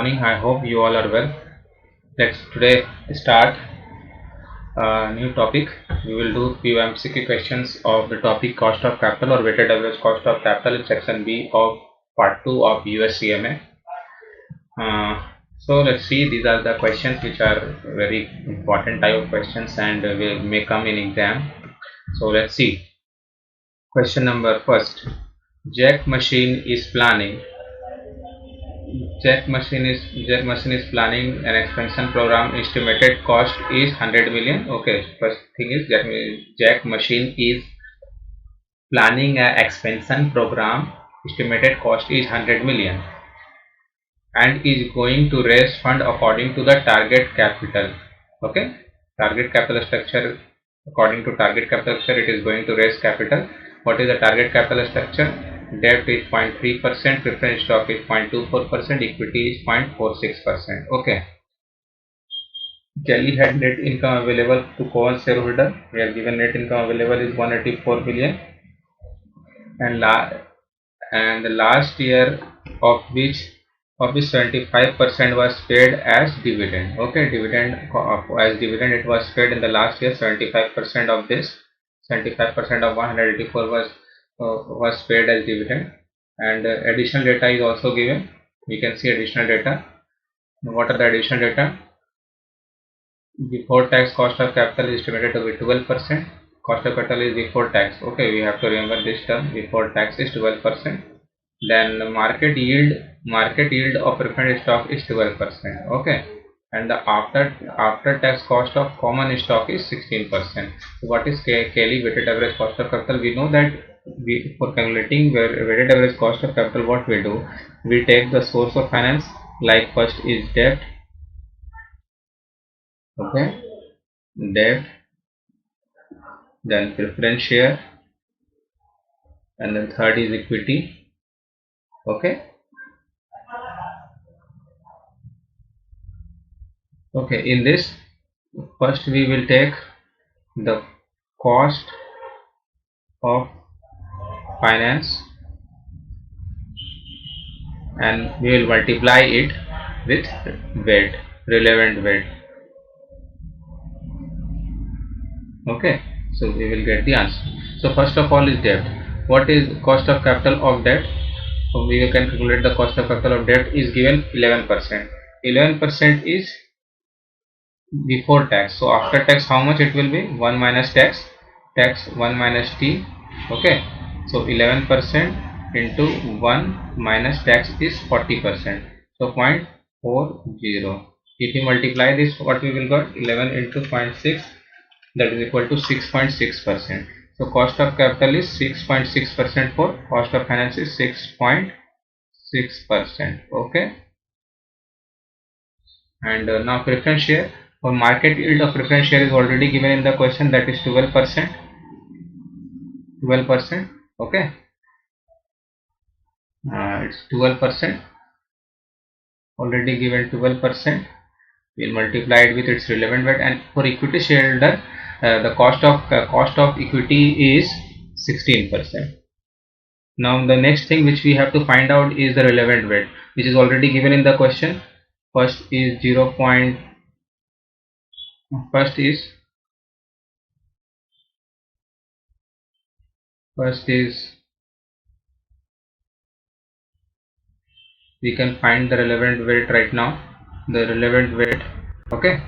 morning. I hope you all are well. Let's today start a new topic. We will do few MCQ questions of the topic cost of capital or weighted average cost of capital in section B of part 2 of USACMA. So let's see, these are the questions which are very important type of questions and may come in exam. So let's see. Question number first. Jack machine is planning planning an expansion program. Estimated cost is 100 million. Okay, first thing is Jack machine is planning an expansion program. Estimated cost is 100 million and is going to raise fund according to the target capital. Okay, target capital structure. According to target capital structure, it is going to raise capital. What is the target capital structure? Debt is 0.3%, preference stock is 0.24%, equity is 0.46%. Okay. Kelly had net income available to common shareholder. We are given net income available is 184 billion, and the last year of which 75% was paid as dividend. Okay, as dividend it was paid in the last year. 75% of this, 75% of 184 was paid as dividend, and additional data is also given. We can see additional data. What are the additional data? Before tax cost of capital is estimated to be 12%. Cost of capital is before tax. Okay, we have to remember this term. Before tax is 12%. Then market yield of preferred stock is 12%. Okay, and the after tax cost of common stock is 16%. So what is Kelly weighted average cost of capital? We know that for calculating weighted average cost of capital, what we do, we take the source of finance, like first is debt. Okay, debt, then preference share, and then third is equity. Okay. Okay, in this, first we will take the cost of finance and we will multiply it with weight, relevant weight. Okay, so we will get the answer. So first of all is debt. What is cost of capital of debt? So we can calculate the cost of capital of debt is given 11%. 11% is before tax. So after tax, how much it will be? 1 minus tax 1 minus t. Okay, so 11% into 1 minus tax is 40%. So 0.40. If you multiply this, what we will got? 11 into 0.6, that is equal to 6.6%. So cost of capital is 6.6% for cost of finance is 6.6%. Okay, and now preference share. For market yield of preference share is already given in the question, that is 12%. 12%. Okay, it's 12%. Already given 12%. We'll multiply it with its relevant weight, and for equity shareholder, the cost of equity is 16%. Now the next thing which we have to find out is the relevant weight, which is already given in the question. First is we can find the relevant weight right now. The relevant weight, okay,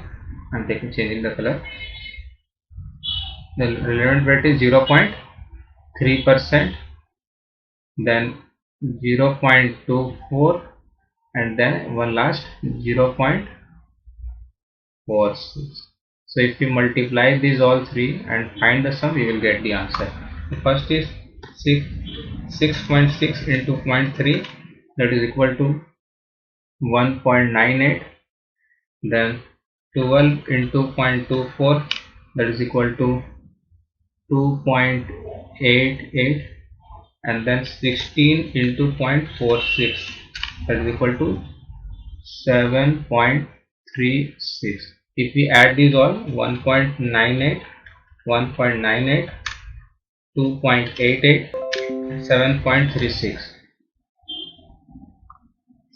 I'm changing the color. The relevant weight is 0.3%, then 0.24, and then one last 0.46. So if you multiply these all three and find the sum, we will get the answer. The first is 6.6 into 0.3, that is equal to 1.98. Then 12 into 0.24, that is equal to 2.88, and then 16 into 0.46, that is equal to 7.36. If we add these all, 1.98, 2.88, 7.36.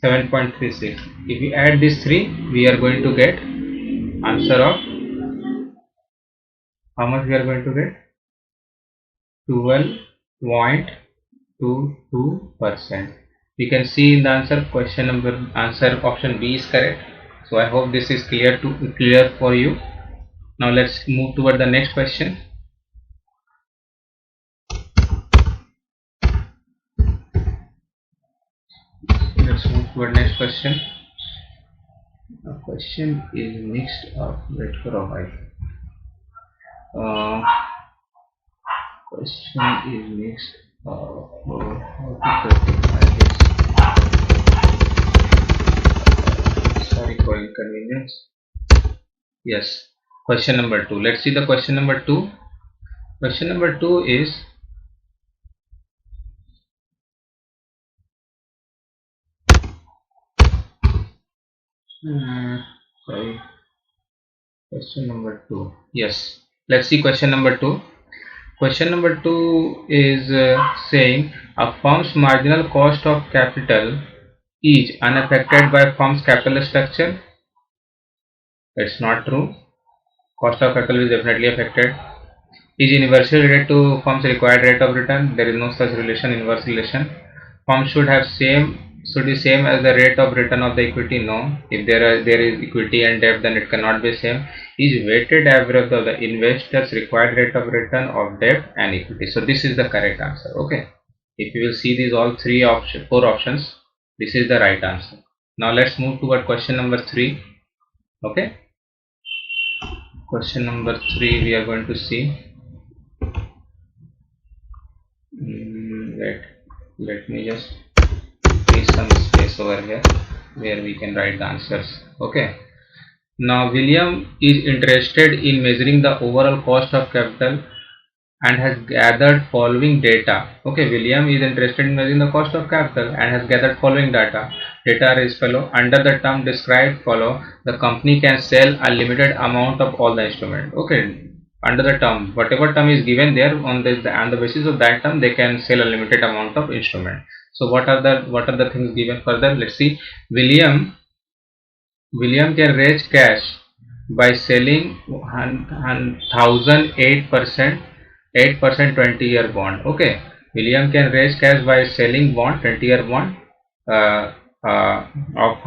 7.36. If we add these three, we are going to get answer of how much we are going to get? 12.22%. We can see in the answer answer option B is correct. So I hope this is clear for you. Now let's move toward the next question. Let's move toward next question. The question is mixed of wait for a while. Question is mixed of how to classify this. Sorry for inconvenience. Yes, question number 2. Let's see the question number 2. Question number 2 is sorry. Question number 2. Yes, let's see question number 2. Question number 2 is saying a firm's marginal cost of capital is unaffected by firm's capital structure. It's not true. Cost of capital is definitely affected. Is inversely related to firm's required rate of return? There is no such relation, inverse relation. Firm should be same as the rate of return of the equity. No. If there is equity and debt, then it cannot be same. Is weighted average of the investors required rate of return of debt and equity. So this is the correct answer. Okay. If you will see these all four options, this is the right answer. Now let's move toward question number 3. Okay. Question number 3 we are going to see. Let me just leave some space over here where we can write the answers. Okay. Now William is interested in measuring the overall cost of capital and has gathered following data. Okay, William is interested in measuring the cost of capital and has gathered following data. Data are as follow. Under the term described follow, the company can sell a limited amount of all the instrument. Okay, under the term, whatever term is given there, on the basis of that term, they can sell a limited amount of instrument. So what are the things given further? Let's see. William can raise cash by selling 1,008% 20-year bond. Okay, William can raise cash by selling bond 20-year bond of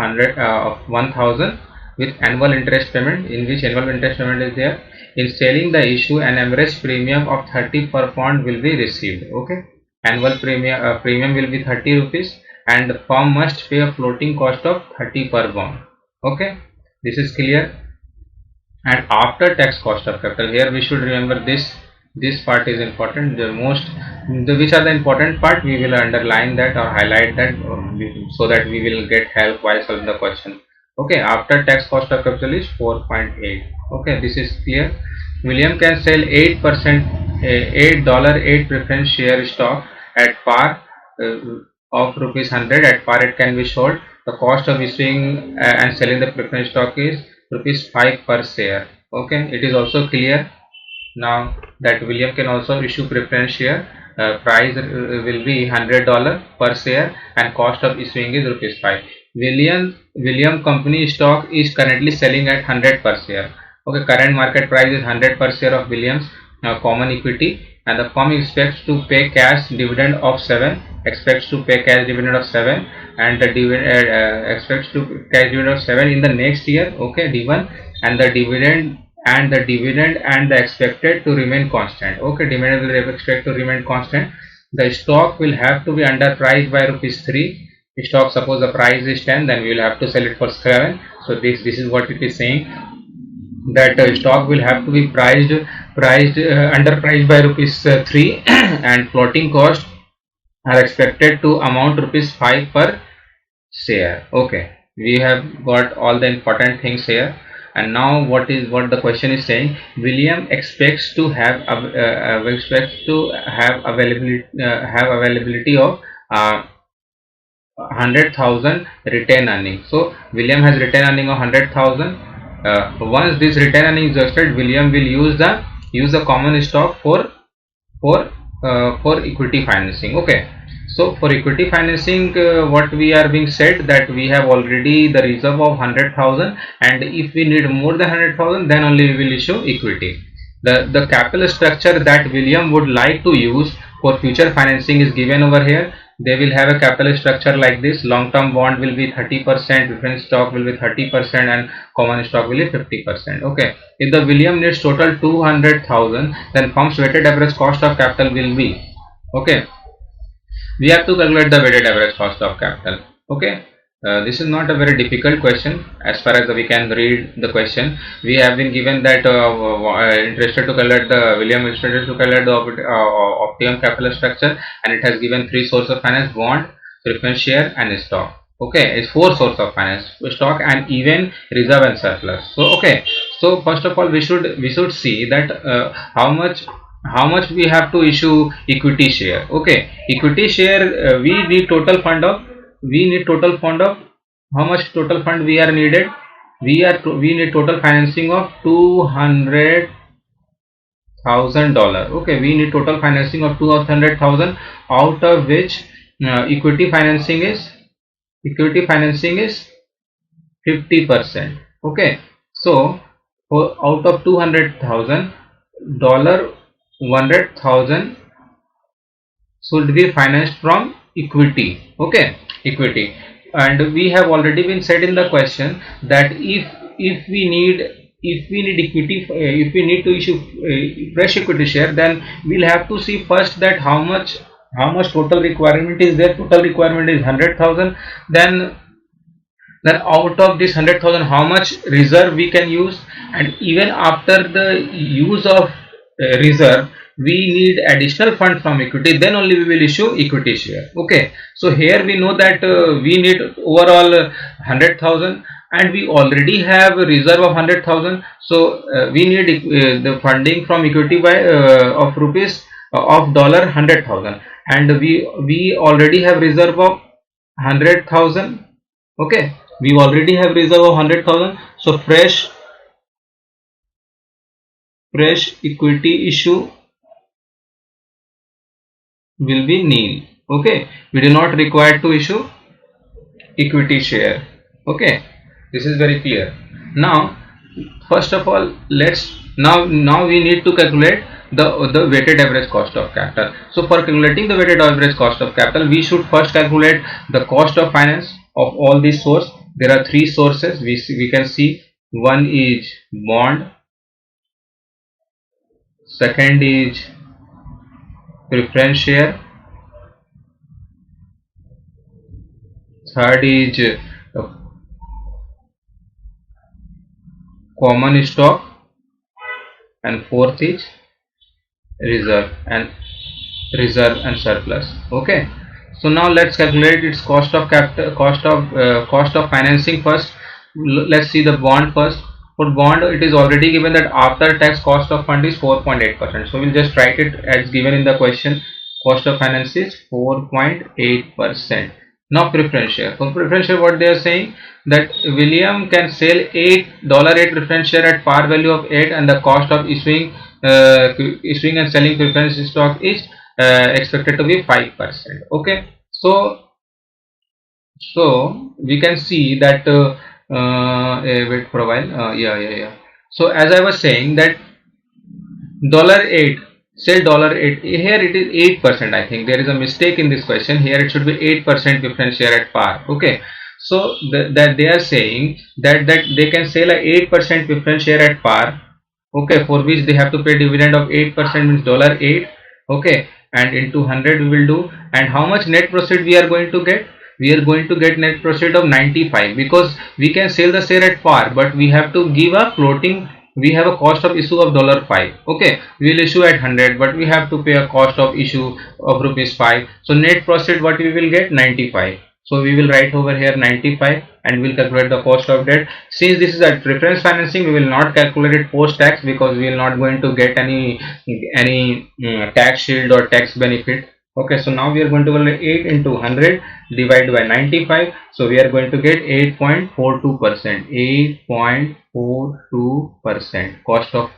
1,000 with annual interest payment, in which annual interest payment is there. In selling the issue, an average premium of 30 per bond will be received. Okay, annual premium will be 30 rupees and the firm must pay a floating cost of 30 per bond. Okay, this is clear. And after tax cost of capital, here we should remember this part is important. Which are the important part, we will underline that or highlight that so that we will get help while solving the question. Okay, after tax cost of capital is 4.8. okay, this is clear. William can sell 8% $8 preference share stock at par of rupees 100. At par it can be sold. The cost of issuing and selling the preference stock is rupees 5 per share. Okay, it is also clear now that William can also issue preference share. Price will be $100 per share and cost of issuing is rupees 5. William company stock is currently selling at 100 per share. Okay, current market price is 100 per share of William's common equity, and the firm expects to pay cash dividend of 7. And the dividend expects to cash dividend of 7 in the next year. Okay, D1, and the dividend and the expected to remain constant. Okay, dividend will expect to remain constant. The stock will have to be underpriced by rupees 3. Stock, suppose the price is 10, then we will have to sell it for 7. So this is what it is saying, that stock will have to be underpriced by rupees 3 and floating cost are expected to amount rupees 5 per share. Okay, we have got all the important things here. And now what the question is saying, William expects to have availability of 100,000 retained earning. So William has retained earning of 100,000. Once this retained earning is exhausted, William will use the common stock for equity financing. Okay, So for equity financing, what we are being said that we have already the reserve of 100,000, and if we need more than 100,000, then only we will issue equity. The capital structure that William would like to use for future financing is given over here. They will have a capital structure like this: long term bond will be 30%, preference stock will be 30%, and common stock will be 50%. Okay, if the William needs total 200,000, then firm's weighted average cost of capital will be, okay, we have to calculate the weighted average cost of capital. Okay, this is not a very difficult question. As far as we can read the question, we have been given that interested to calculate the William interested to calculate the optimum capital structure, and it has given three sources of finance: bond, preference share, and stock. Okay, it's four sources of finance: stock, and even reserve and surplus. So okay, so first of all we should see that how much we have to issue equity share. Okay, equity share, we need total fund of how much total fund we are needed. We need total financing of $200,000. Okay, we need total financing of 200,000, out of which equity financing is 50%. Okay, so out of 200,000 dollar, 100,000 should be financed from equity. Okay, equity. And we have already been said in the question that if we need equity, if we need to issue fresh equity share, then we'll have to see first that how much total requirement is there. Total requirement is 100,000. Then out of this 100,000, how much reserve we can use, and even after the use of reserve, we need additional fund from equity, then only we will issue equity share. Okay, so here we know that we need overall 100,000, and we already have a reserve of 100,000. So we need the funding from equity by of rupees of dollar 100,000, and we already have reserve of 100,000. Okay, we already have reserve of 100,000. So fresh equity issue will be nil. Okay, we do not require to issue equity share. Okay, this is very clear. Now first of all, now we need to calculate the weighted average cost of capital. So for calculating the weighted average cost of capital, we should first calculate the cost of finance of all these sources. There are three sources. We can see, one is bond, second is preference share, third is common stock, and fourth is reserve and surplus. Okay, so now let's calculate its cost of capital, cost of financing first. Let's see the bond first. For bond, it is already given that after tax cost of fund is 4.8%. So we'll just write it as given in the question. Cost of finance is 4.8%. Now preference share. For preference share, what they are saying, that William can sell $8 preference share at par value of 8, and the cost of issuing and selling preference stock is expected to be 5%. Okay, so we can see that wait for a while. Yeah. So as I was saying that $8, say $8, here it is 8%. I think there is a mistake in this question. Here it should be 8% preference share at par. Okay, so that they are saying that they can sell a 8% preference share at par. Okay, for which they have to pay dividend of 8%, means $8. Okay, and into 100 we will do. And how much net proceed we are going to get? We are going to get net proceed of 95, because we can sell the share at par, but we have to give a floating. We have a cost of issue of $5. Okay, we will issue at 100, but we have to pay a cost of issue of ₹5. So net proceed what we will get? 95. So we will write over here 95, and we will calculate the cost of debt. Since this is a preference financing, we will not calculate it post tax, because we will not going to get any tax shield or tax benefit. Okay, so now we are going to calculate 8 into 100 divided by 95. So we are going to get 8.42%. 8.42% cost of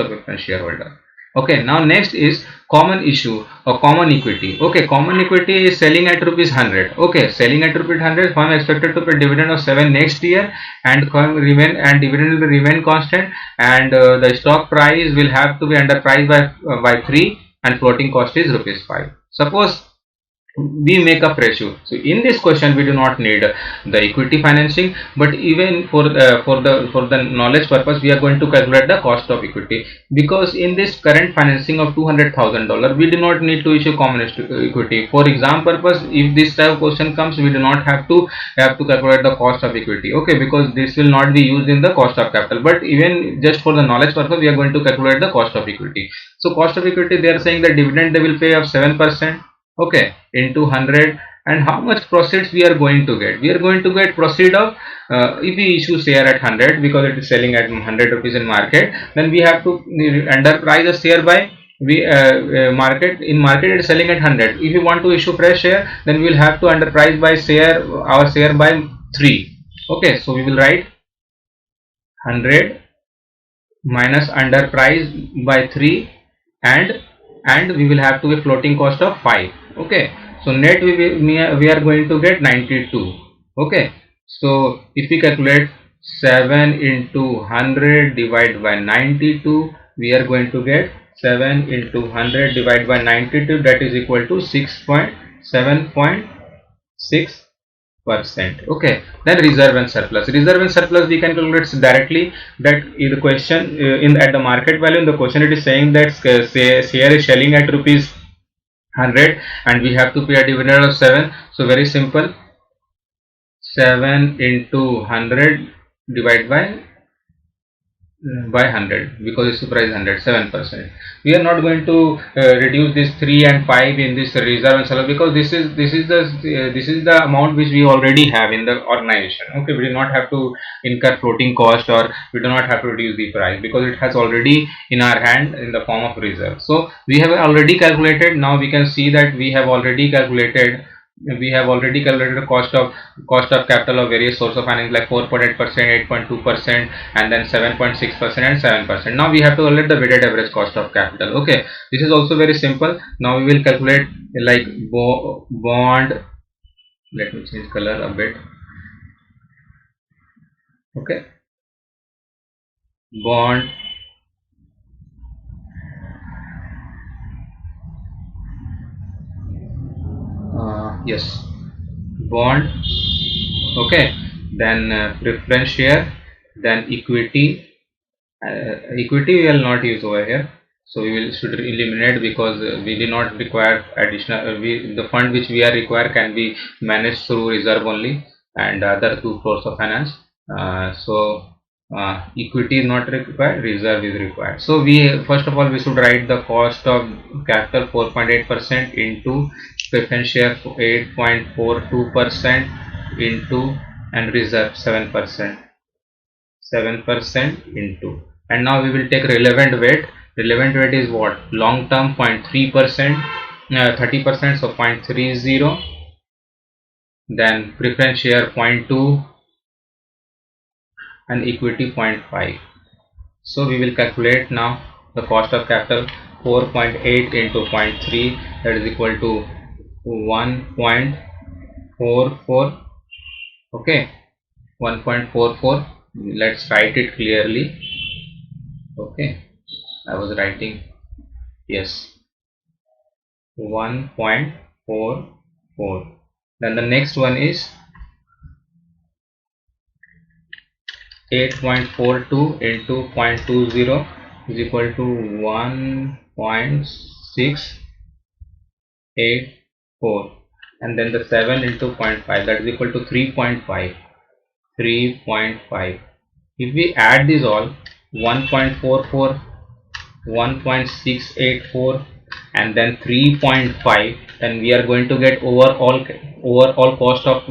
preference shareholder. Okay, now next is common issue or common equity. Okay, common equity is selling at rupees 100. Okay, selling at rupees 100, firm expected to pay dividend of 7 next year, and dividend will remain constant, and the stock price will have to be underpriced by 3, and floating cost is rupees 5. Suppose we make a ratio. So in this question we do not need the equity financing, but even for the knowledge purpose we are going to calculate the cost of equity, because in this current financing of $200,000 we do not need to issue common equity. For exam purpose, if this type of question comes, we do not have to calculate the cost of equity. Okay, because this will not be used in the cost of capital, but even just for the knowledge purpose we are going to calculate the cost of equity. So cost of equity, they are saying the dividend they will pay of 7%, okay, into 100, and how much proceeds we are going to get? We are going to get proceed of, if we issue share at 100 because it is selling at 100 rupees in market, then we have to underprice the share by, we market it is selling at 100. If you want to issue fresh share, then we will have to underprice by our share by 3. Okay, so we will write 100 minus underprice by 3, and we will have to be floating cost of 5. Okay, so net we are going to get 92. Okay, so if we calculate 7 into 100 divided by 92, we are going to get 7 into 100 divided by 92, that is equal to 7.6%. Okay, then reserve and surplus. Reserve and surplus we can calculate directly, that in the question, at the market value in the question it is saying that share is selling at rupees 100 and we have to pay a dividend of 7. So very simple, 7 into 100 divided by 100, because its price 100, 7%. We are not going to reduce this 3 and 5 in this reserve and surplus, because this is the amount which we already have in the organization. Okay, we do not have to incur floating cost, or we do not have to reduce the price, because it has already in our hand in the form of reserve. So we have already calculated. Now we can see that we have already calculated the cost of capital of various source of finance, like 4.8%, 8.2%, and then 7.6% and 7%. Now we have to calculate the weighted average cost of capital. Okay, this is also very simple. Now we will calculate, like, bond. Let me change color a bit. Okay, bond, yes, bond. Okay, then preference share, then equity. Equity we will not use over here, so should eliminate, because we do not require additional, the fund which we are required can be managed through reserve only, and other two source of finance. Equity is not required, reserve is required. So we, first of all, we should write the cost of capital 4.8% into preference share 8.42% into, and reserve 7% into, and now we will take relevant weight. Relevant weight is what? Long term 0.3%, 30%, so 0.30, then preference share 0.2, and equity 0.5. So we will calculate now the cost of capital. 4.8 into 0.3, that is equal to 1.44. okay, 1.44. Let's write it clearly. Okay, I was writing, yes, 1.44. Then the next one is 8.42 into 0.20 is equal to 1.684, and then the 7 into 0.5, that is equal to 3.5. If we add these all, 1.44, 1.684, and then 3.5, then we are going to get overall cost of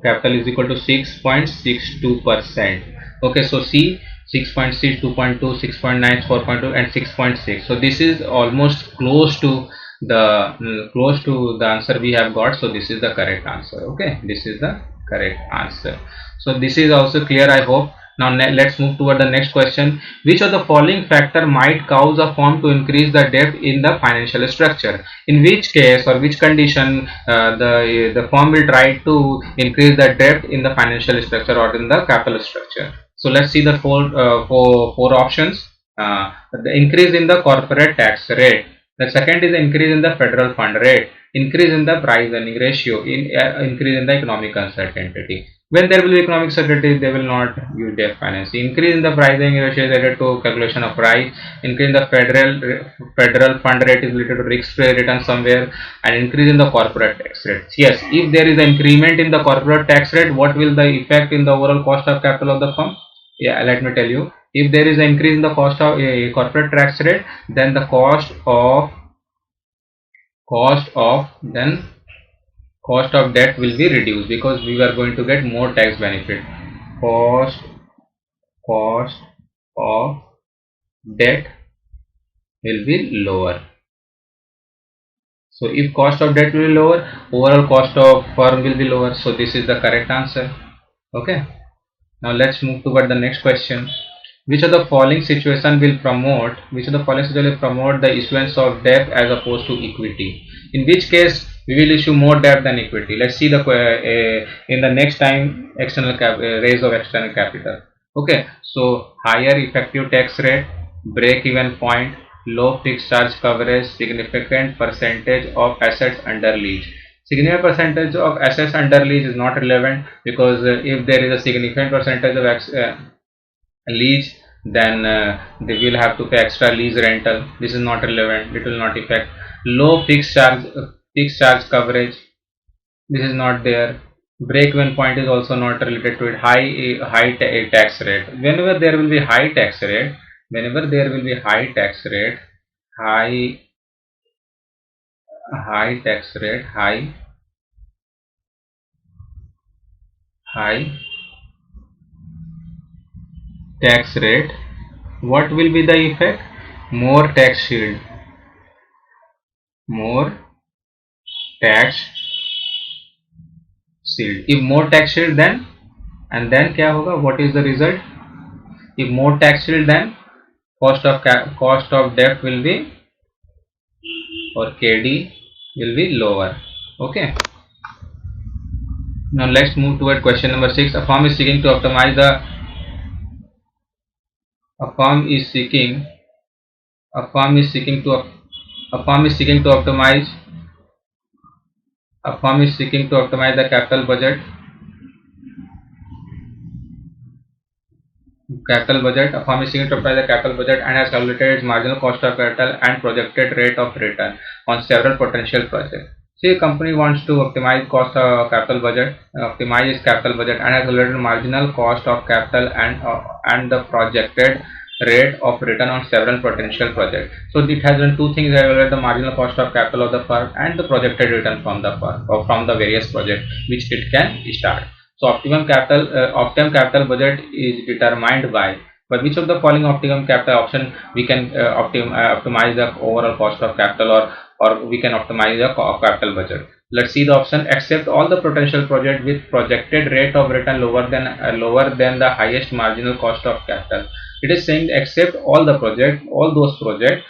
capital is equal to 6.62%. okay, so see, 6.6, 2.2, 6.9, 4.2, and 6.6. so this is almost close to the answer we have got. So this is the correct answer. Okay, this is the correct answer. So this is also clear, I hope. Now let's move toward the next question. Which of the following factor might cause a firm to increase the debt in the financial structure? In which case or which condition the firm will try to increase the debt in the financial structure or in the capital structure? So let's see the four options. The increase in the corporate tax rate. The second is the increase in the federal fund rate. Increase in the price earning ratio. Increase in the economic uncertainty. When there will be economic security, they will not use debt financing. Increase in the pricing ratio is related to calculation of price. Increase in the federal fund rate is related to risk-free return somewhere, and increase in the corporate tax rate. Yes, if there is an increment in the corporate tax rate, what will the effect in the overall cost of capital of the firm? Yeah, let me tell you. If there is an increase in the cost of corporate tax rate, then the cost of debt will be reduced because we are going to get more tax benefit. Cost of debt will be lower. So if cost of debt will be lower, overall cost of firm will be lower. So this is the correct answer. Okay. Now let's move toward the next question. Which of the following situation will promote the issuance of debt as opposed to equity? In which case we will issue more debt than equity. Let's see the in the next time raise of external capital. Okay, so higher effective tax rate, break even point, low fixed charge coverage, significant percentage of assets under lease. Significant percentage of assets under lease is not relevant because if there is a significant percentage of lease, then they will have to pay extra lease rental. This is not relevant. It will not affect. Low fixed charge coverage. This is not there. Break-even point is also not related to it. High tax rate. Whenever there will be high tax rate, high tax rate, high tax rate, what will be the effect? More tax shield. If more tax shield, then क्या होगा? What is the result? If more tax shield, then cost of debt will be, or KD will be lower. Okay. Now let's move toward question number 6. A firm is seeking to optimize the capital budget. A firm is seeking to optimize the capital budget and has calculated its marginal cost of capital and projected rate of return on several potential projects. Say a company wants to optimize capital budget, optimize its capital budget, and has calculated marginal cost of capital and the projected rate of return on several potential projects. So it has done two things: evaluate the marginal cost of capital of the firm and the projected return from the firm or from the various projects which it can start. So optimum capital budget is determined by which of the following optimum capital option we can optimize the overall cost of capital, or we can optimize the capital budget. Let's see the option. Accept all the potential project with projected rate of return lower than the highest marginal cost of capital. It is saying accept all those projects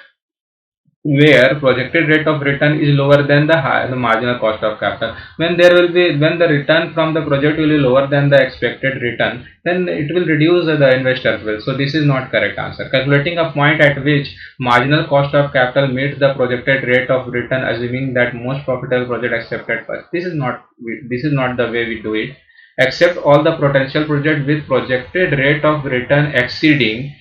where projected rate of return is lower than the marginal cost of capital. When the return from the project will be lower than the expected return, then it will reduce the investor's wealth. So this is not correct answer. Calculating a point at which marginal cost of capital meets the projected rate of return, assuming that most profitable project accepted first. This is not the way we do it. Accept all the potential project with projected rate of return exceeding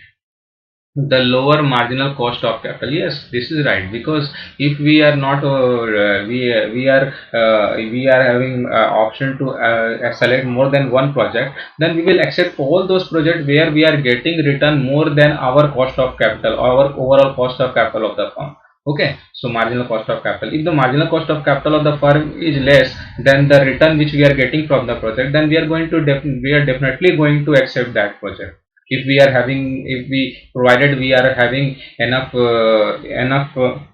the lower marginal cost of capital. Yes, this is right, because if we are not we are having option to select more than one project, then we will accept all those projects where we are getting return more than our cost of capital, our overall cost of capital of the firm. Okay, so marginal cost of capital. If the marginal cost of capital of the firm is less than the return which we are getting from the project, then we are definitely going to accept that project. If provided we are having enough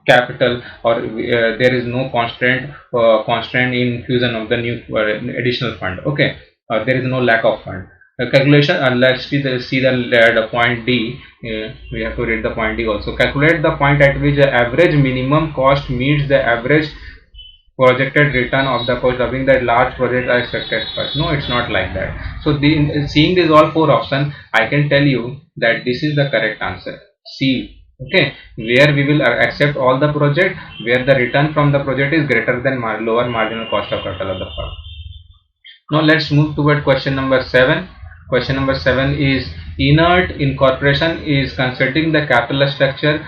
capital, or there is no constraint in infusion of the new additional fund. Okay, there is no lack of fund. Calculation, let's see the point D. We have to read the point D also. Calculate the point at which the average minimum cost meets the average projected return of the cost, assuming that large projects are expected first. No, it's not like that. So seeing these all four options, I can tell you that this is the correct answer, C. Okay, where we will accept all the project where the return from the project is greater than lower marginal cost of capital of the firm. Now let's move toward question number 7. Question number 7 is inert incorporation is considering the capital structure.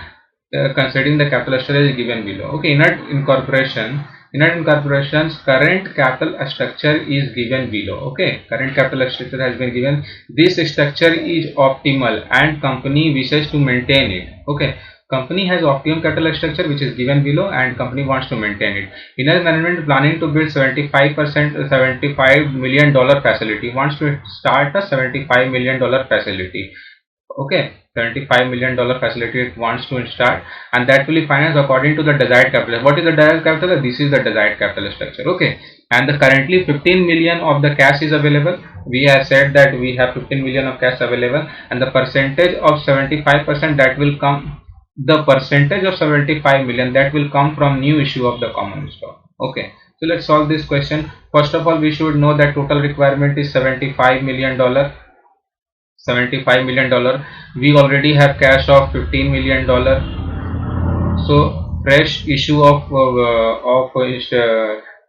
Considering the capital structure is given below. Okay, inert incorporation's current capital structure is given below. Okay, current capital structure has been given. This structure is optimal and company wishes to maintain it. Okay, company has optimum capital structure which is given below and company wants to maintain it. Inner management planning to build 75 million dollar facility, wants to start a 75 million dollar facility. Okay, 75 million dollar facility it wants to start, and that will be financed according to the desired capital. What is the desired capital? This is the desired capital structure. Okay, and the currently 15 million of the cash is available. We have said that we have 15 million of cash available, and the percentage of 75% that will come, the percentage of 75 million that will come from new issue of the common stock. Okay, so let's solve this question. First of all, we should know that total requirement is 75 million dollar. 75 million dollar. We already have cash of 15 million dollar. So fresh issue of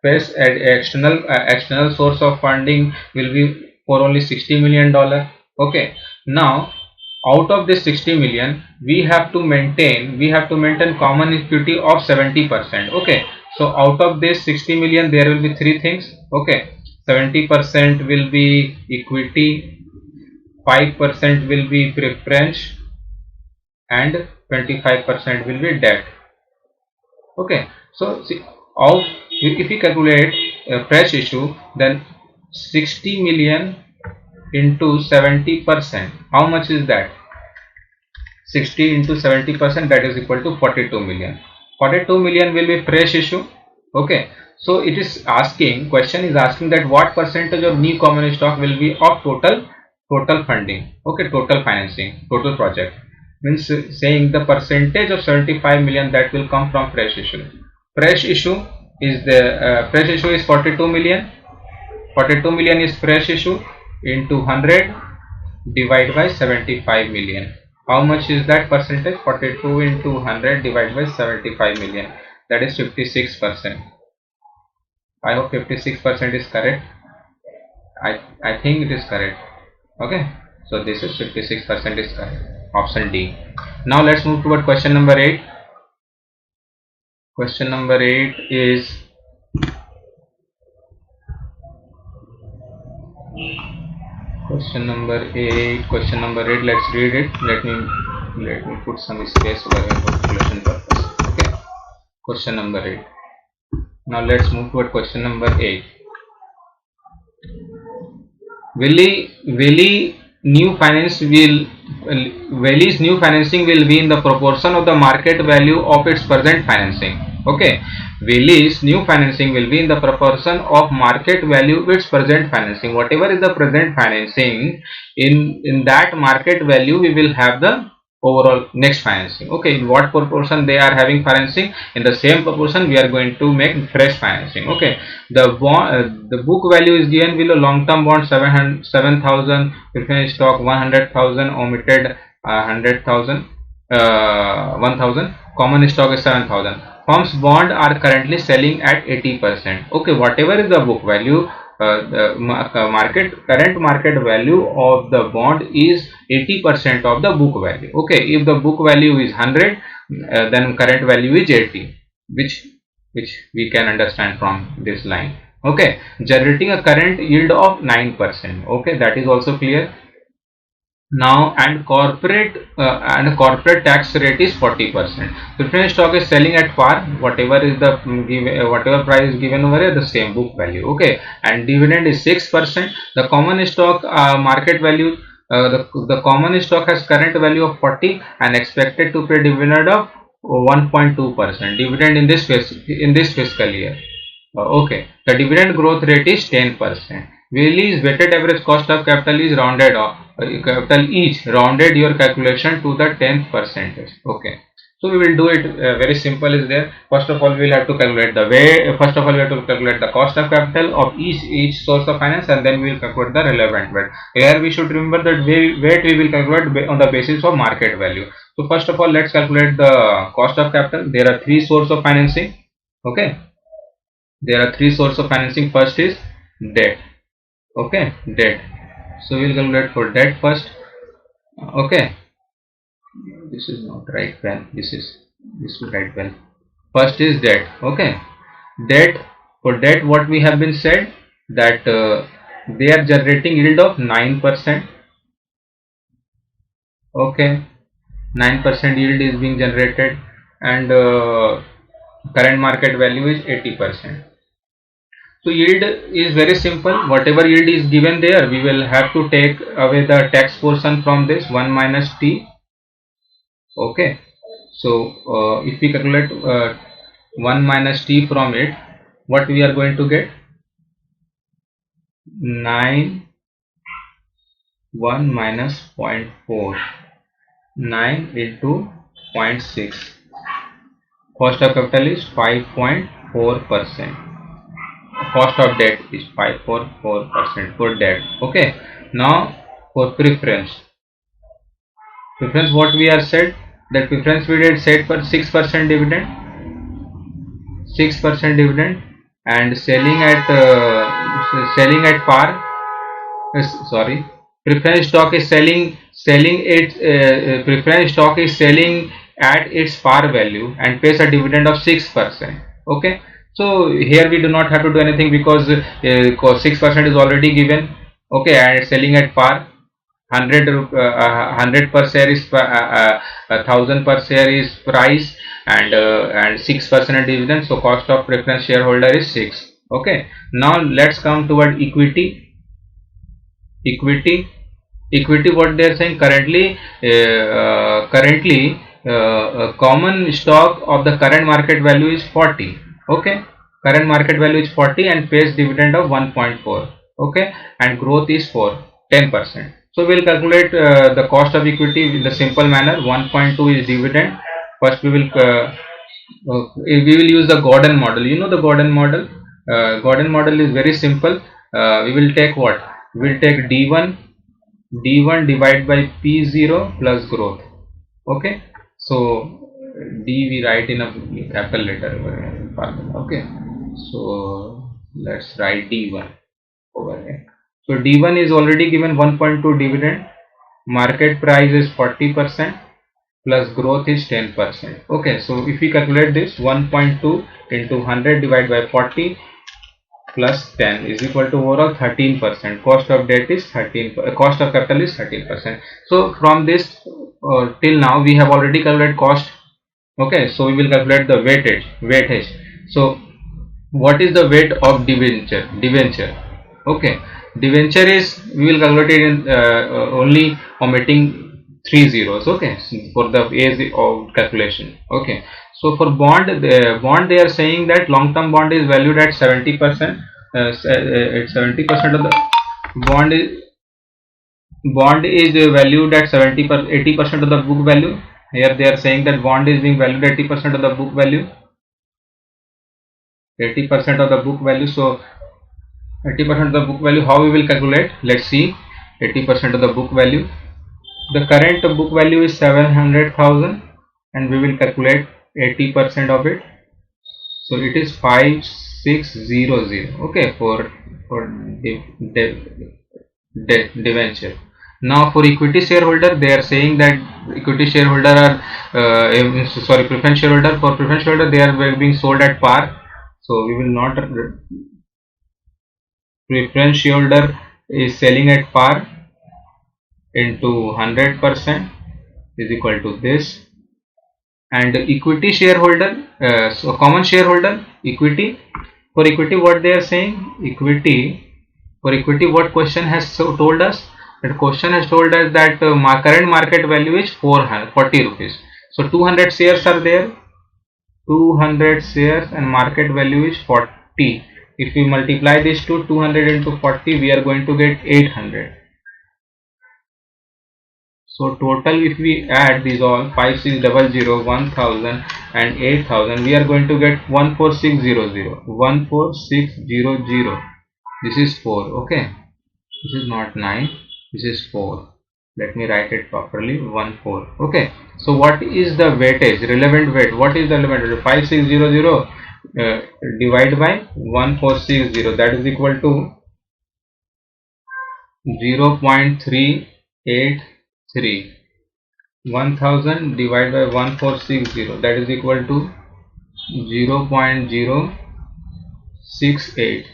fresh external source of funding will be for only 60 million dollar. Okay, now out of this 60 million we have to maintain common equity of 70%. Okay, so out of this 60 million there will be three things. Okay, 70% will be equity, 5% will be preference, and 25% will be debt. Okay, so see, if we calculate a fresh issue, then 60 million into 70%, how much is that? 60 into 70%, that is equal to 42 million. 42 million will be fresh issue. Okay, so it is asking, question is asking that what percentage of new common stock will be of total funding. Okay, total financing, total project, means saying the percentage of 75 million that will come from fresh issue. Fresh issue is the fresh issue is 42 million. 42 million is fresh issue into 100 divided by 75 million. How much is that percentage? 42 into 100 divided by 75 million, that is 56%. I hope 56% is correct. I think it is correct. Okay, so this is 56% is correct, option D. Now let's move toward question number 8. Question number 8 is question number 8. Let's read it. Let me put some space over here for calculation purpose. Okay, question number 8. Now let's move toward question number 8. Valley's new financing will be in the proportion of the market value of its present financing. Okay, Valley's new financing will be in the proportion of market value of its present financing. Whatever is the present financing, in that market value we will have the overall next financing. Okay, in what proportion they are having financing, in the same proportion we are going to make fresh financing. Okay, the book value is given below. Long term bond 7,000, preference stock 100,000, omitted 100,000, 1,000, common stock is 7,000. Firm's bond are currently selling at 80%. Okay, whatever is the book value, the current market value of the bond is 80% of the book value. Okay, if the book value is 100, then current value is 80, which we can understand from this line. Okay, generating a current yield of 9%. Okay, that is also clear. Now, and corporate tax rate is 40%. Preference stock is selling at par, whatever is the whatever price is given over here, the same book value. Okay, and dividend is 6%. The common stock market value, the common stock has current value of 40 and expected to pay dividend of 1.2% dividend in this fiscal year. Okay, the dividend growth rate is 10%. Valley's weighted average cost of capital is rounded off. Capital each rounded your calculation to the 10th percentage. Okay. So we will do it very simple is there. First of all, we will have to calculate the way. First of all, we have to calculate the cost of capital of each source of finance, and then we will calculate the relevant weight. Here we should remember that weight we will calculate on the basis of market value. So first of all, let's calculate the cost of capital. There are three sources of financing. Okay. There are three sources of financing. First is debt. Okay, debt. So we will calculate for debt first. Okay. This is not right pen. This is right pen. First is debt. Okay, debt. For debt, what we have been said that they are generating yield of 9%. Okay, 9% yield is being generated, and current market value is 80%. So yield is very simple. Whatever yield is given there, we will have to take away the tax portion from this 1 minus t. Okay, so if we calculate 1 minus t from it, what we are going to get? 9 1 minus 0.4, 9 into 0.6. Cost of capital is 5.4%. Cost of debt is 5.4% for debt. Okay, now for preference, what we are said that preference we did set for 6% dividend, 6% dividend, and selling at par. Sorry, preference stock is selling preference stock is selling at its par value and pays a dividend of 6%. Okay, so here we do not have to do anything because 6% is already given. Okay, and it's selling at par. 100 per share is 1000 per share is price, and 6% dividend. So cost of preference shareholder is 6. Okay, now let's come toward equity. Equity, what they are saying currently, common stock of the current market value is 40. Okay, current market value is 40 and pays dividend of 1.4. Okay, and growth is 10%. So we will calculate the cost of equity in the simple manner. 1.2 is dividend. First we will use the Gordon model. You know the Gordon model. Gordon model is very simple. We will take what? We will take D1 divided by P0 plus growth. Okay. So D we write in a capital letter. Okay. So let's write D1 over here. So D1 is already given 1.2 dividend, market price is 40% plus growth is 10%. Okay, so if we calculate this, 1.2 into 100 divided by 40 plus 10 is equal to overall 13%. Cost of debt is 13. Cost of capital is 13%. So from this till now we have already calculated cost. Okay, so we will calculate the weightage. So what is the weight of debenture? Okay, debenture is, we will calculate it in only omitting 3 zeros. Okay, for the age of calculation. Okay, so for bond, they are saying that long term bond is valued at 70%. 70% of the bond is valued at 80% of the book value. Here they are saying that bond is being valued at 80% of the book value. 80% of the book value. So 80% of the book value, how we will calculate? Let's see. 80% of the book value. The current book value is 700,000 and we will calculate 80% of it. So it is 5600. Okay, for debenture. Now for equity shareholder, they are saying that equity shareholder are preference shareholder. For preference shareholder, they are being sold at par. So we will not. Preference shareholder is selling at par into 100% is equal to this, and equity shareholder, so common shareholder equity. For equity, what they are saying, for equity, what question has told us? That question has told us that current market value is 40 rupees. So 200 shares are there, 200 shares, and market value is 40. If we multiply this to 200 into 40, we are going to get 800. So total, if we add these all 5600, 1000 and 8000, we are going to get 14600. 14600. This is 4. Okay, this is not 9. This is 4. Let me write it properly. 14. Okay. So what is the weightage? Relevant weight. What is the relevant weight? 5600 divided by 1460. That is equal to 0.383. 1000 divided by 1460. That is equal to 0.068.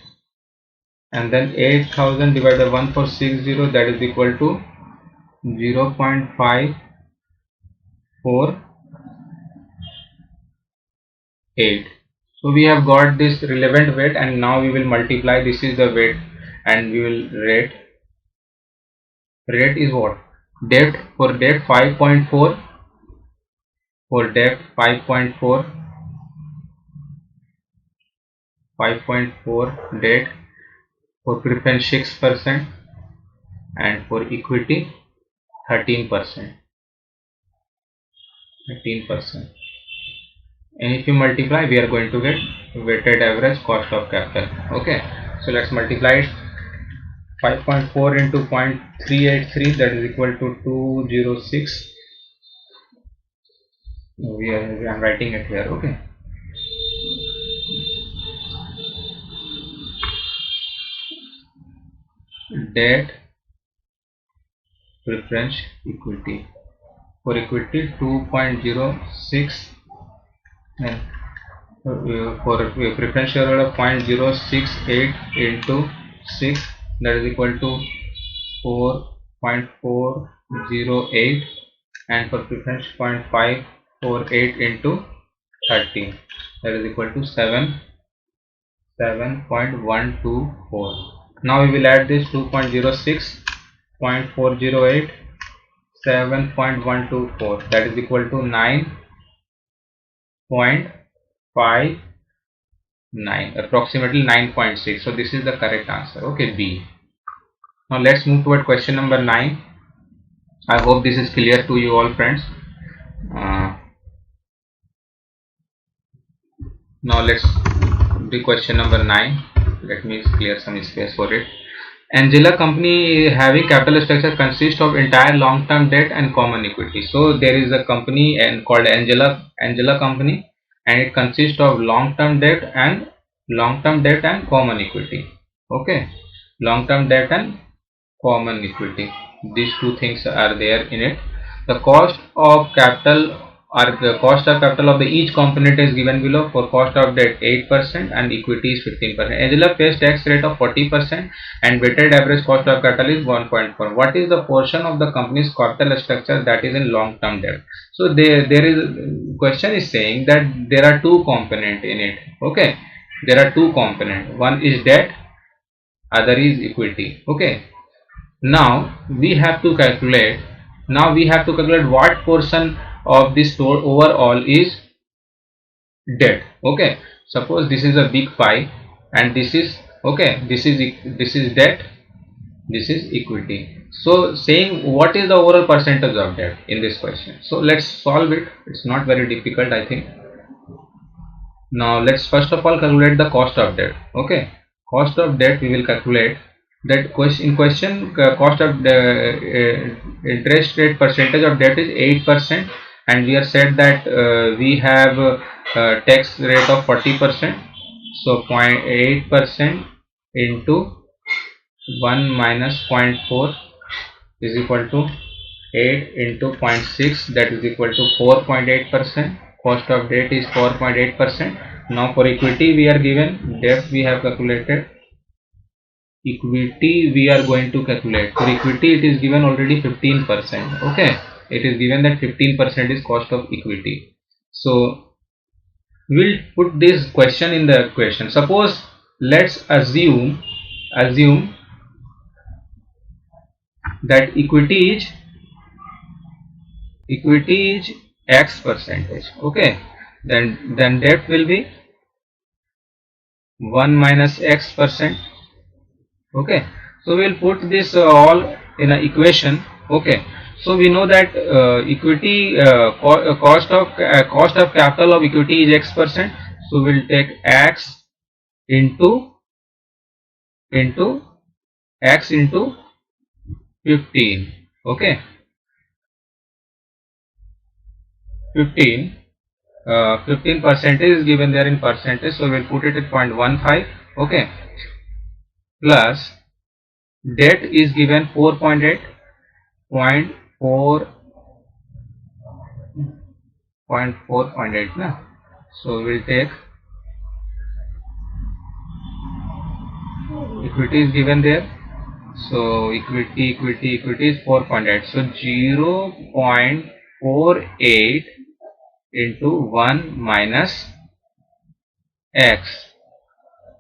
And then 8000 divided by 1460. That is equal to 0.548. So we have got this relevant weight, and now we will multiply. This is the weight, and we will rate. Rate is what? Debt. For debt 5.4. For debt 5.4. 5.4 debt. For preference 6%, and for equity 13%. 13%. And if you multiply, we are going to get weighted average cost of capital. Okay, so let's multiply it. 5.4 into 0.383, that is equal to 206. I'm writing it here. Okay, debt, preference, equity. For equity 2.06, and for preference shareholder 0.068 into 6, that is equal to 4.408, and for preference 0.548 into 13, that is equal to 7.124. Now we will add this 2.06, 0.408, 7.124, that is equal to 9.59, approximately 9.6. So this is the correct answer. Okay, B. Now let's move toward question number 9. I hope this is clear to you all, friends. Now let's do question number 9. Let me clear some space for it. Angela company having capital structure consists of entire long-term debt and common equity. So there is a company and called Angela company, and it consists of long-term debt and common equity. Okay, long-term debt and common equity. These two things are there in it. The cost of capital of the each component is given below. For cost of debt 8% and equity is 15%. Angela pays tax rate of 40% and weighted average cost of capital is 1.4. What is the portion of the company's capital structure that is in long term debt? So there is question is saying that there are two components in it. Okay, there are two components. One is debt, other is equity. Okay, now we have to calculate what portion of this overall is debt. Okay, suppose this is a big pie, and this is this is debt, this is equity. So saying what is the overall percentage of debt in this question. So let's solve it. It's not very difficult, I think. Now let's first of all calculate the cost of debt. Okay, cost of debt we will calculate. That question cost of the interest rate percentage of debt is 8%, and we have said that we have tax rate of 40%. So 0.8% into 1 minus 0.4 is equal to 8 into 0.6, that is equal to 4.8%. Cost of debt is 4.8%. Now for equity we are given, debt we have calculated, equity we are going to calculate. For equity it is given already 15%. Okay, it is given that 15% is cost of equity. So we'll put this question in the equation. Suppose let's assume that equity is X percentage. Okay, then debt will be 1 minus x percent. Okay, so we will put this all in an equation. Okay, so we know that equity cost of capital of equity is x percent. So we will take x into x into 15. Okay, 15. 15% is given there in percentage, so we'll put it at 0.15. Okay, plus debt is given 4.8, 0.4.8 na. So we'll take equity is given there. So equity is 4.8. So 0.48 into 1 minus x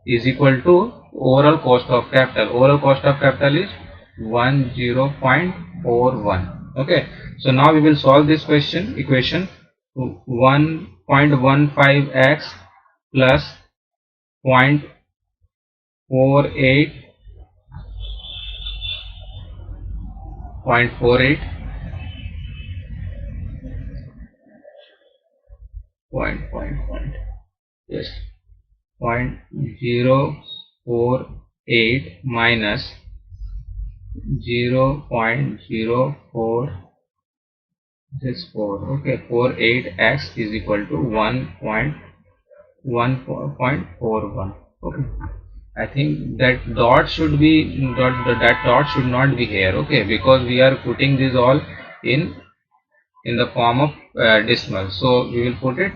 is equal to overall cost of capital. Overall cost of capital is 10.41. Okay, so now we will solve this equation. 1.15x plus 0.48 yes, 0.048 minus 0.0464. Okay, 48x is equal to 1.41. Okay, I think that dot should be that dot should not be here. Okay, because we are putting this all in the form of decimal, so we will put it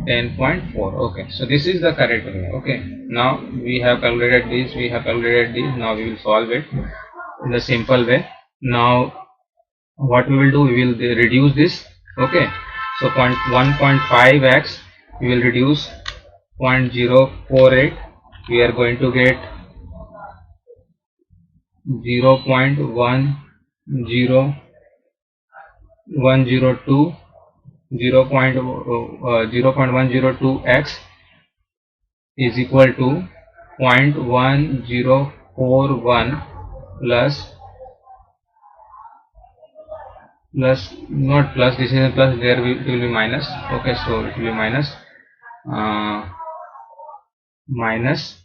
10.4. Okay, so this is the correct way. Okay, now we have calculated this, now we will solve it in the simple way. Now what we will do, we will reduce this. Okay, so 1.5x we will reduce 0.048, we are going to get 0.102 0.102x is equal to 0.1041 plus not plus, this is a plus, there it will be minus. Okay, so it will be minus minus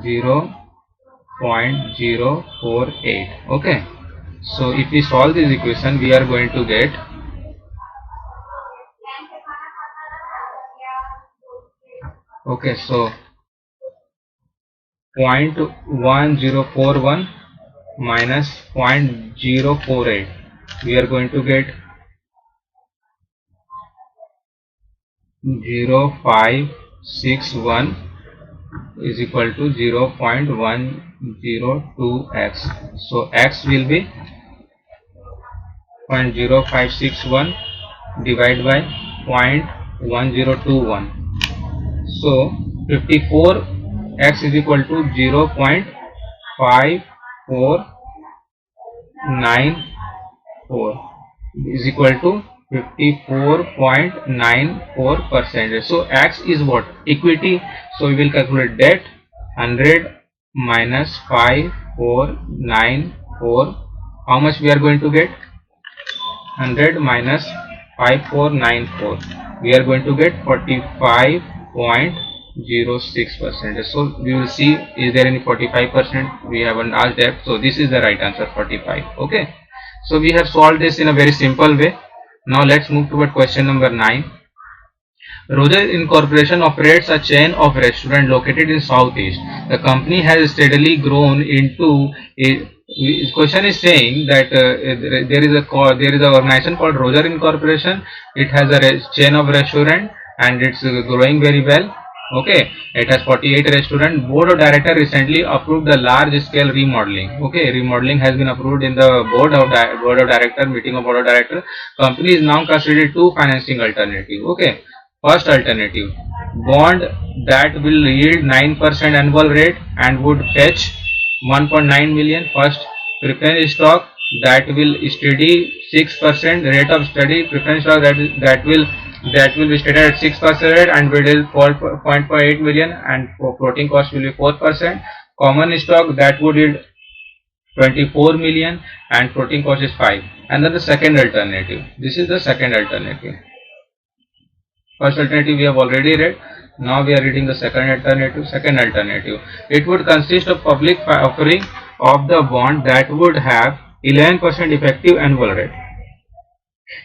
0.048. okay, so if we solve this equation, we are going to get okay, so 0.1041 minus 0.048, we are going to get 0.561 is equal to 0.102x. so x will be 0.0561 divided by 0.1021. So 54x is equal to 0.5494 is equal to 54.94%. So x is what? Equity. So we will calculate debt. 100 minus 5494. How much we are going to get? 100 minus 5494. We are going to get 45.06%. So we will see, is there any 45%? We haven't asked that. So this is the right answer, 45. Okay. So we have solved this in a very simple way. Now let's move toward question number 9. Roger Incorporation operates a chain of restaurants located in Southeast. The company has steadily grown into a question is saying that there is an organization called Roger Incorporation. It has a chain of restaurant and it's growing very well. Okay, it has 48 restaurants. Board of Director recently approved the large scale remodeling. Okay, remodeling has been approved in the board of director meeting of board of director. Company is now considered two financing alternative. Okay, first alternative, bond that will yield 9% annual rate and would fetch 1.9 million. First, preference stock that will steady 6% rate of study preference stock that will that will be stated at 6% rate and will 4.8 million, and for floating cost will be 4%. Common stock that would yield 24 million and floating cost is 5. And then the second alternative. This is the second alternative. First alternative we have already read. Now we are reading the second alternative. Second alternative. It would consist of public offering of the bond that would have 11% effective annual rate.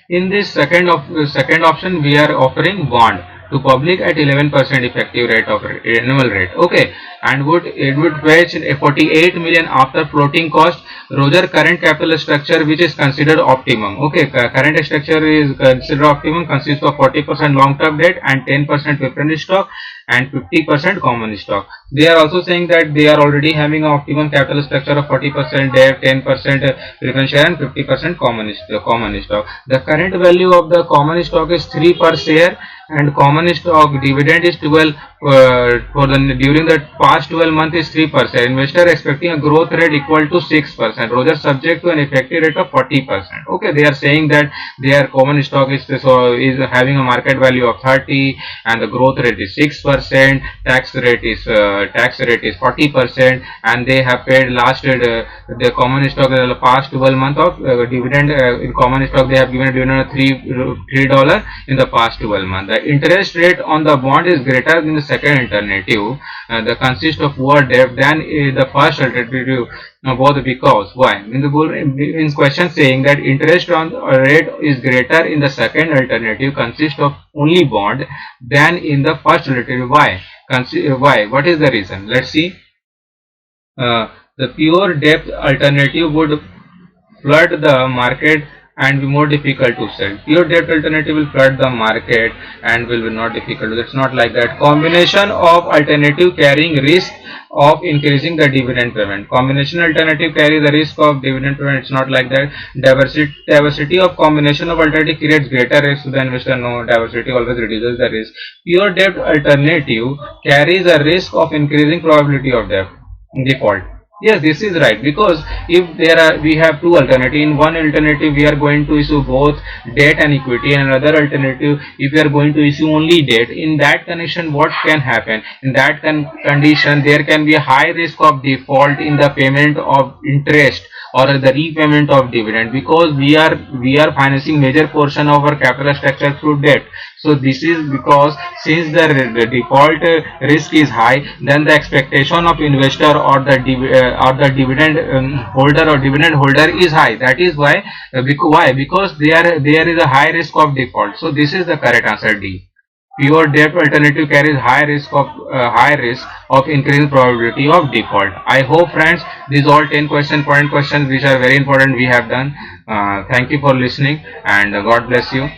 In this second option, we are offering bond to public at 11% effective rate of annual rate. Okay, and it would fetch 48 million after floating cost. Roger, current capital structure which is considered optimum. Okay, current structure is considered optimum, consists of 40% long term debt and 10% preference stock and 50% common stock. They are also saying that they are already having an optimum capital structure of 40% debt, 10% preference share and 50% common stock. The current value of the common stock is 3 per share, and common stock dividend is 12 during the past 12 months is 3%. Investor expecting a growth rate equal to 6%. Roger, subject to an effective rate of 40%. Okay, they are saying that their common stock is having a market value of 30 and the growth rate is 6%. Tax rate is 40%, and they have paid the common stock in the past 12 months of dividend. In common stock they have given a dividend of $3 in the past 12 months. The interest rate on the bond is greater than the second alternative. The consist of more debt than the first alternative. Both because why? In question saying that interest on rate is greater in the second alternative consists of only bond than in the first alternative. Why? Why? What is the reason? Let's see. The pure debt alternative would flood the market and be more difficult to sell. Pure debt alternative will flood the market and will be not difficult. It's not like that. Combination of alternative carrying risk of increasing the dividend payment. Combination alternative carry the risk of dividend payment. It's not like that. Diversity of combination of alternative creates greater risk to the investor. No, diversity always reduces the risk. Pure debt alternative carries a risk of increasing probability of default. Yes, this is right, because if we have two alternatives. In one alternative we are going to issue both debt and equity, and another alternative if we are going to issue only debt. In that condition, what can happen? In that condition, there can be a high risk of default in the payment of interest or the repayment of dividend, because we are financing major portion of our capital structure through debt. So this is because since the default risk is high, then the expectation of investor or the dividend holder is high. That is why. Why? Because there is a high risk of default. So this is the correct answer, D. Pure debt alternative carries high risk of increasing probability of default. I hope, friends, these all 10 point questions which are very important we have done. Thank you for listening, and God bless you.